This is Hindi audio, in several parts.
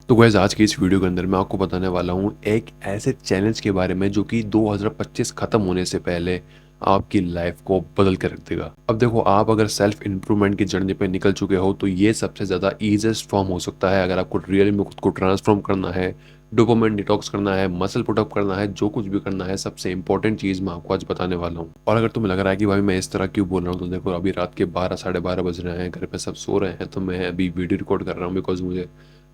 तो गाइस आज की इस वीडियो के अंदर मैं आपको बताने वाला हूँ एक ऐसे चैलेंज के बारे में जो कि 2025 खत्म होने से पहले आपकी लाइफ को बदल कर रख देगा। अब देखो, आप अगर सेल्फ इंप्रूवमेंट की जर्नी पे निकल चुके हो तो ये सबसे ज़्यादा ईजिएस्ट फॉर्म हो सकता है। अगर आपको रियली में खुद को ट्रांसफॉर्म करना है, डोपामाइन डिटॉक्स करना है, मसल पुटअप करना है, जो कुछ भी करना है, सबसे इंपॉर्टेंट चीज़ मैं आपको आज बताने वाला हूँ। और अगर तुम्हें लग रहा है कि भाई मैं इस तरह क्यों बोल रहा हूँ, तो देखो अभी रात के 12 साढ़े 12 बज रहे हैं, घर पे सब सो रहे हैं, तो मैं अभी वीडियो रिकॉर्ड कर रहा हूँ बिकॉज मुझे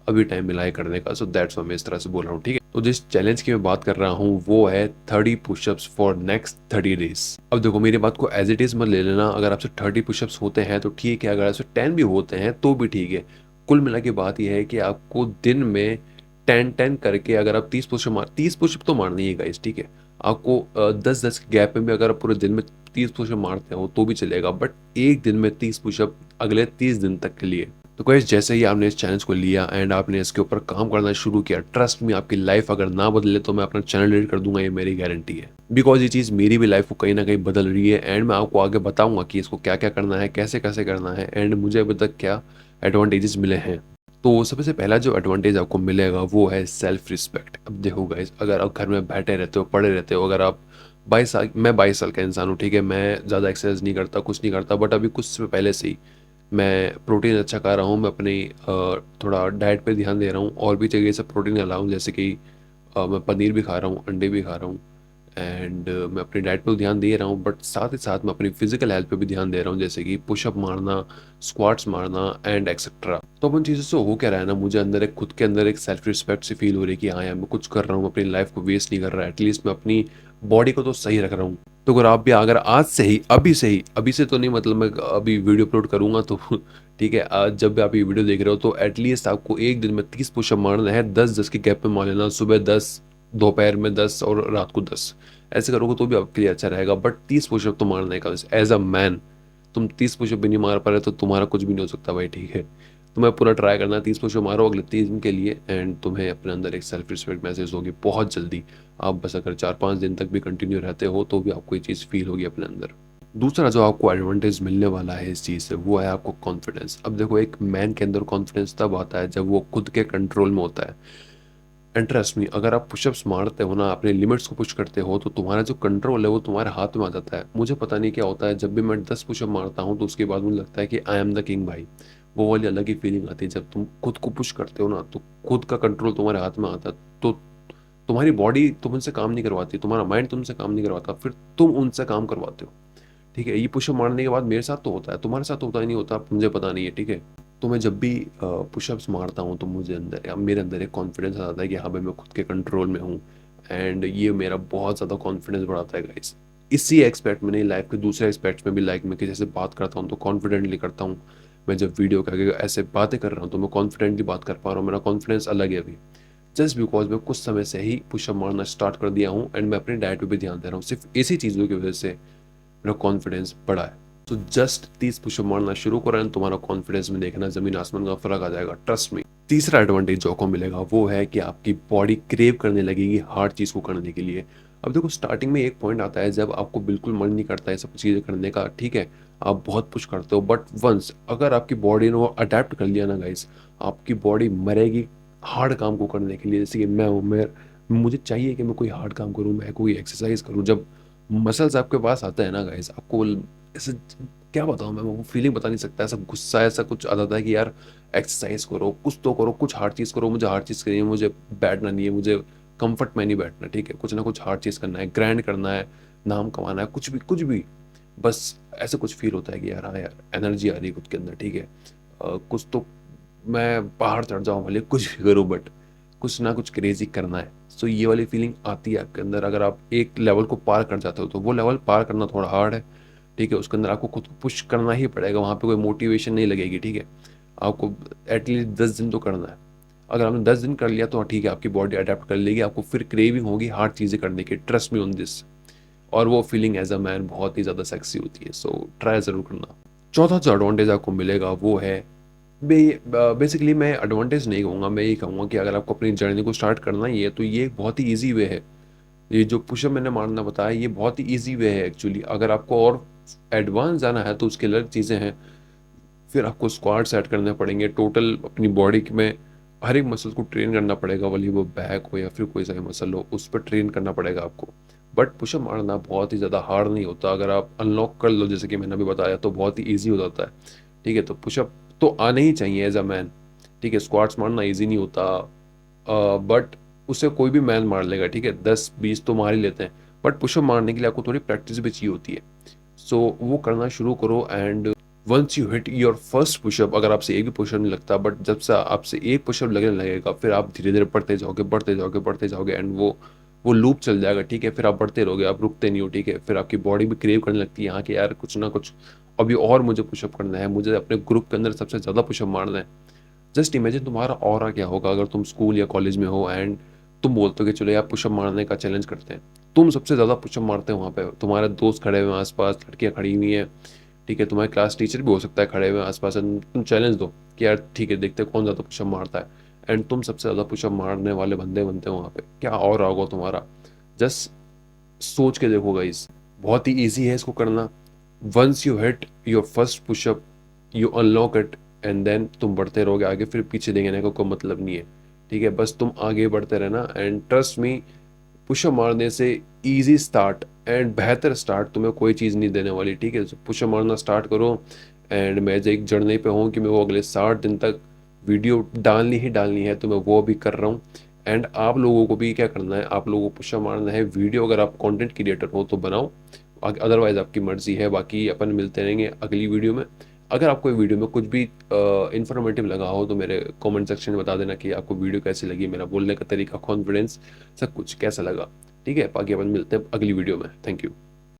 अभी टाइम मिला है करने का। सो दैट्स व्हाई मैं इस तरह से बोल रहा हूँ, ठीक है। तो जिस चैलेंज की मैं बात कर रहा हूँ वो है 30 पुशअप्स फॉर नेक्स्ट 30 डेज। अब देखो, मेरी बात को एज इट इज मत ले लेना। अगर आपसे 30 पुशअप्स होते हैं तो ठीक है, अगर आपसे 10 भी होते हैं तो भी ठीक है। कुल मिला के बात यह है कि आपको दिन में 10-10 करके, अगर आप 30 पुशअप तो मारनी ही है गाइस, ठीक है। आपको 10-10 के गैप में भी अगर आप पूरे दिन में 30 पुशअप मारते हो तो भी चलेगा, बट एक दिन में 30 पुशअप अगले 30 दिन तक के लिए। तो गाइस, जैसे ही आपने इस चैलेंज को लिया एंड आपने इसके ऊपर काम करना शुरू किया, ट्रस्ट मी, आपकी लाइफ अगर ना बदले तो मैं अपना चैनल डिलीट कर दूंगा, ये मेरी गारंटी है। बिकॉज ये चीज़ मेरी भी लाइफ को कहीं ना कहीं बदल रही है एंड मैं आपको आगे बताऊंगा कि इसको क्या क्या करना है, कैसे कैसे करना है एंड मुझे अभी तक क्या एडवांटेजेस मिले हैं। तो सबसे पहला जो एडवांटेज आपको मिलेगा वो है सेल्फ रिस्पेक्ट। अब देखो गाइस, अगर आप घर में बैठे रहते हो, पड़े रहते हो, अगर आप 22 साल, मैं 22 साल का इंसान हूँ, ठीक है, मैं ज़्यादा एक्सरसाइज नहीं करता, कुछ नहीं करता, बट अभी कुछ समय पहले से ही मैं प्रोटीन अच्छा खा रहा हूँ। मैं अपनी थोड़ा डाइट पे ध्यान दे रहा हूँ और भी जगह से प्रोटीन ला रहा हूँ, जैसे कि मैं पनीर भी खा रहा हूँ, अंडे भी खा रहा हूँ एंड मैं अपनी डाइट पे ध्यान दे रहा हूँ, बट साथ ही साथ मैं अपनी फिजिकल हेल्थ पे भी ध्यान दे रहा हूँ, जैसे कि पुशअप मारना, स्क्वाट्स मारना एंड एक्सेट्रा। तो अपन चीज़ों से हो क्या रहा है ना, मुझे अंदर एक खुद के अंदर एक सेल्फ रिस्पेक्ट सी फील हो रही है कि हाँ यार, मैं कुछ कर रहा हूँ, अपनी लाइफ को वेस्ट नहीं कर रहा, एटलीस्ट मैं अपनी बॉडी को तो सही रख रहा हूँ। तो अगर आप भी, अगर आज से ही, अभी से तो नहीं, मतलब मैं अभी वीडियो अपलोड करूंगा तो ठीक है, आज जब भी आप ये वीडियो देख रहे हो तो एटलीस्ट आपको एक दिन में 30 पुशअप मारना है। 10-10 के गैप में मार लेना, सुबह 10, दोपहर में 10 और रात को 10। ऐसे करोगे तो भी आपके लिए अच्छा रहेगा, बट 30 पुशअप तो मारने का एज अ मैन। तुम 30 पुशअप भी नहीं मार पा रहे तो तुम्हारा कुछ भी नहीं हो सकता भाई, ठीक है। तुम्हें पूरा ट्राई करना है, 30 पुशअप मारो अगले 30 दिन के लिए एंड तुम्हें अपने अंदर एक सेल्फ रिस्पेक्ट महसूस होगी बहुत जल्दी। आप बस अगर 4-5 दिन तक भी कंटिन्यू रहते हो तो भी आपको ये चीज़ फील होगी अपने अंदर। दूसरा जो आपको एडवांटेज मिलने वाला है इस चीज़ से वो है आपको कॉन्फिडेंस। अब देखो, एक मैन के अंदर कॉन्फिडेंस तब आता है जब वो खुद के कंट्रोल में होता है। एंड ट्रस्ट मी, अगर आप पुशअप्स मारते हो ना, अपने लिमिट्स को पुश करते हो, तो तुम्हारा जो कंट्रोल है वो तुम्हारे हाथ में आ जाता है। मुझे पता नहीं क्या होता है, जब भी मैं 10 पुशअप मारता हूँ तो उसके बाद मुझे लगता है कि आई एम द किंग भाई। वो वाली अलग ही फीलिंग आती है जब तुम खुद को पुश करते हो ना, तो खुद का कंट्रोल तुम्हारे हाथ में आता है। तो तुम्हारी बॉडी तुमसे काम नहीं करवाती, तुम्हारा माइंड तुमसे काम नहीं करवाता, फिर तुम उनसे काम करवाते हो, ठीक है। ये पुशअप मारने के बाद मेरे साथ तो होता है, तुम्हारे साथ होता ही नहीं होता, मुझे पता नहीं है, ठीक है। तो मैं जब भी पुशअप्स मारता हूँ तो मुझे अंदर, या मेरे अंदर एक कॉन्फिडेंस आ जाता है कि हाँ भाई, मैं खुद के कंट्रोल में हूँ एंड ये मेरा बहुत ज़्यादा कॉन्फिडेंस बढ़ाता है गाइस। इसी एक्सपेक्ट में नहीं, लाइफ के दूसरे एक्सपेक्ट्स में भी, लाइक मैं कि जैसे बात करता हूँ तो कॉन्फिडेंटली करता हूँ। मैं जब वीडियो के आगे ऐसे बातें कर रहा हूँ तो मैं कॉन्फिडेंटली बात कर पा रहा हूँ, मेरा कॉन्फिडेंस अलग है अभी। जस्ट बिकॉज मैं कुछ समय से ही पुशअप मारना स्टार्ट कर दिया हूँ एंड मैं अपनी डाइट पे भी ध्यान दे रहा हूँ। सिर्फ इसी चीज़ों की वजह से मेरा कॉन्फिडेंस बढ़ा है। तो जस्ट 30 पुशअप मारना शुरू करो एंड तुम्हारा कॉन्फिडेंस में देखना जमीन आसमान का फर्क आ जाएगा, ट्रस्ट मी। तीसरा एडवांटेज जो आपको मिलेगा वो है कि आपकी बॉडी क्रेव करने लगेगी हार्ड चीज़ को करने के लिए। अब देखो, स्टार्टिंग में एक पॉइंट आता है जब आपको बिल्कुल मन नहीं करता है सब चीज़ें करने का, ठीक है, आप बहुत पुश करते हो, बट वंस अगर आपकी बॉडी ने वो अडेप्ट कर लिया ना गाइस, आपकी बॉडी मरेगी हार्ड काम को करने के लिए। जैसे कि मैं हूँ, मैं मुझे चाहिए कि मैं कोई हार्ड काम करूँ, मैं कोई एक्सरसाइज करूँ। जब मसल्स आपके पास आते हैं ना गाइस, आपको ऐसे, क्या बताऊँ मैं, वो फीलिंग बता नहीं सकता, ऐसा गुस्सा ऐसा कुछ आ जाता है कि यार एक्सरसाइज करो, कुछ तो करो, कुछ हार्ड चीज़ करो। मुझे हार्ड चीज़ करनी है, मुझे बैठना नहीं है, मुझे कंफर्ट में नहीं बैठना, ठीक है, कुछ ना कुछ हार्ड चीज़ करना है, ग्रैंड करना है, नाम कमाना है, कुछ भी कुछ भी। बस ऐसा कुछ फील होता है कि यार हाँ यार, एनर्जी आ रही है खुद के अंदर, ठीक है। कुछ तो मैं पहाड़ चढ़ जाऊँ भले, कुछ भी करूँ, बट कुछ ना कुछ क्रेजी करना है। सो ये वाली फीलिंग आती है आपके अंदर। अगर आप एक लेवल को पार कर जाते हो तो वो लेवल पार करना थोड़ा हार्ड है, ठीक है। उसके अंदर आपको खुद को पुश करना ही पड़ेगा, वहाँ पे कोई मोटिवेशन नहीं लगेगी, ठीक है। आपको एटलीस्ट 10 दिन तो करना है। अगर आपने 10 दिन कर लिया तो ठीक है, आपकी बॉडी अडेप्ट कर लेगी, आपको फिर क्रेविंग होगी हार्ड चीज़ें करने की, ट्रस्ट मी ऑन दिस। और वो फीलिंग एज अ मैन बहुत ही ज़्यादा सेक्सी होती है, सो ट्राई ज़रूर करना। चौथा जो एडवांटेज आपको मिलेगा वो है, बेसिकली मैं एडवांटेज नहीं कहूँगा, मैं ये कहूँगा कि अगर आपको अपनी जर्नी को स्टार्ट करना ही है तो ये एक बहुत ही ईजी वे है। ये जो पुशअप मैंने मारना बताया, ये बहुत ही ईजी वे है एक्चुअली। अगर आपको और एडवांस जाना है तो उसके अलग चीज़ें हैं। फिर आपको स्क्वाट्स ऐड करने पड़ेंगे, टोटल अपनी बॉडी में हर एक मसल को ट्रेन करना पड़ेगा, भले वो बैक हो या फिर कोई सा भी मसल हो, उस पर ट्रेन करना पड़ेगा आपको। बट पुशअप मारना बहुत ही ज़्यादा हार्ड नहीं होता, अगर आप अनलॉक कर लो जैसे कि मैंने अभी बताया तो बहुत ही ईज़ी हो जाता है। ठीक है? तो पुशअप तो आने ही चाहिए एज़ अ मैन। ठीक है? स्क्वाट्स मारना ईज़ी नहीं होता, बट उसे कोई भी मैन मार लेगा। ठीक है? 10-20 तो मार ही लेते हैं, बट पुशअप मारने के लिए आपको थोड़ी प्रैक्टिस भी चाहिए होती है। सो वो करना शुरू करो, and once you hit your first pushup, अगर आपसे एक भी पुशअप नहीं लगता, बट जब से आपसे एक पुशअप लगने लगेगा, फिर आप धीरे धीरे बढ़ते जाओगे, बढ़ते जाओगे, बढ़ते जाओगे, एंड वो लूप चल जाएगा। ठीक है? फिर आप बढ़ते रहोगे, आप रुकते नहीं हो। ठीक है? फिर आपकी बॉडी भी क्रेव करने लगती है, हाँ कि यार कुछ ना कुछ अभी और मुझे पुशअप करना है, मुझे अपने ग्रुप के अंदर सबसे ज़्यादा पुशअप मारना है। जस्ट इमेजिन तुम्हारा ऑरा क्या होगा अगर तुम स्कूल या कॉलेज में हो, एंड तुम बोलते हो कि चलो यार पुशअप मारने का चैलेंज करते हैं। तुम सबसे ज़्यादा पुशअप मारते हो वहाँ पे, तुम्हारे दोस्त खड़े हुए हैं आस-पास, लड़कियाँ खड़ी हुई हैं। ठीक है? तुम्हारे क्लास टीचर भी हो सकता है खड़े हुए हैं आस-पास, एंड तुम चैलेंज दो कि यार ठीक है, देखते हैं कौन ज़्यादा पुशअप मारता है, एंड तुम सबसे ज़्यादा पुशअप मारने वाले बंदे बनते हो वहाँ पे। क्या ऑरा होगा तुम्हारा? जस्ट सोच के देखो गाइस, बहुत ही ईज़ी है इसको करना। Once you hit your first pushup, you unlock it, and then तुम बढ़ते रहोगे आगे, फिर पीछे देखने का कोई मतलब नहीं है। ठीक है? बस तुम आगे बढ़ते रहना, एंड ट्रस्ट मी, पुशअप मारने से ईज़ी स्टार्ट एंड बेहतर स्टार्ट तुम्हें कोई चीज़ नहीं देने वाली। ठीक है? तो पुशअप मारना स्टार्ट करो, एंड मैं जो एक जर्नी पे हूँ कि मैं वो अगले 60 दिन तक वीडियो डालनी ही डालनी है, तो मैं वो भी कर रहा हूँ। एंड आप लोगों को भी क्या करना है, आप लोगों को पुशअप मारना है। वीडियो अगर आप कंटेंट क्रिएटर हो तो बनाओ, अदरवाइज़ आपकी मर्ज़ी है। बाकी अपन मिलते रहेंगे अगली वीडियो में। अगर आपको ये वीडियो में कुछ भी इन्फॉर्मेटिव लगा हो तो मेरे कमेंट सेक्शन में बता देना कि आपको वीडियो कैसी लगी, मेरा बोलने का तरीका, कॉन्फिडेंस, सब कुछ कैसा लगा। ठीक है? बाकी अपन मिलते हैं अगली वीडियो में। Thank you.